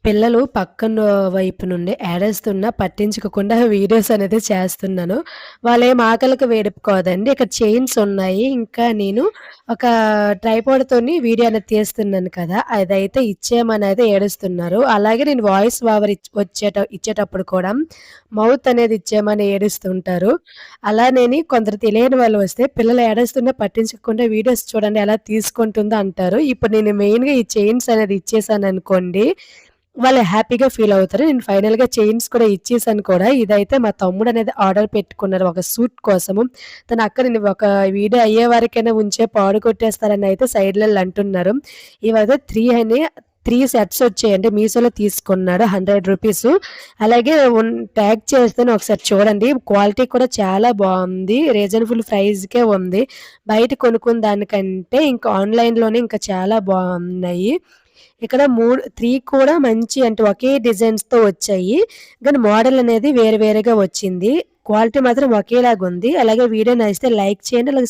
పిల్లలు పక్కన వైపు నుండి ఏడేస్తున్నా పట్టించుకోకుండా వీడియోస్ అనేది చేస్తున్నాను. వాళ్ళేం ఆకలికి వేడుకోదండి. ఇక్కడ చైన్స్ ఉన్నాయి. ఇంకా నేను ఒక ట్రైపాడ్‌తోని వీడియో అనేది తీస్తున్నాను కదా! అదైతే ఇచ్చేయమనయితే ఏడుస్తున్నారు. అలాగే నేను వాయిస్ ఓవర్ ఇచ్చేటప్పుడు కూడా మౌత్ అనేది ఇచ్చేయమని ఏడుస్తుంటారు. అలానేని కొందరు తెలియని వాళ్ళు వస్తే పిల్లలు ఏడుస్తున్నా పట్టించుకోకుండా వీడియోస్ చూడండి ఎలా తీసుకుంటుందో అంటారు. ఇప్పుడు నేను మెయిన్‌గా ఈ చైన్స్ అనేది ఇచ్చేసాననుకోండి వాళ్ళు హ్యాపీగా ఫీలవుతారు. నేను ఫైనల్‌గా చైన్స్ కూడా ఇచ్చేసాను కూడా. ఇదైతే మా తమ్ముడనేది ఆర్డర్ పెట్టుకున్నారు ఒక సూట్ కోసము. తను "అక్క నేను ఒక వీడియో అయ్యే వరకైనా ఉంచే పాడు కొట్టేస్తారని" అయితే సైడ్‌లలో అంటున్నారు. ఇవైతే 3 సెట్స్ వచ్చాయండి. మీషోలో తీసుకున్నాడు రూ. 100. అలాగే ట్యాగ్ చేస్తాను ఒకసారి చూడండి. క్వాలిటీ కూడా చాలా బావుంది. రీజనబుల్ ప్రైస్‌కే ఉంది. బయట కొనుక్కున్న దానికంటే ఇంకా ఆన్‌లైన్‌లోనే ఇంకా చాలా బావున్నాయి. ఇక్కడ 3 కూడా మంచి అంటే ఒకే డిజైన్స్‌తో వచ్చాయి. కానీ మోడల్ అనేది వేరు వేరుగా వచ్చింది. క్వాలిటీ మాత్రం ఒకేలాగుంది. అలాగే వీడియో నచ్చితే లైక్ చేయండి. అలాగే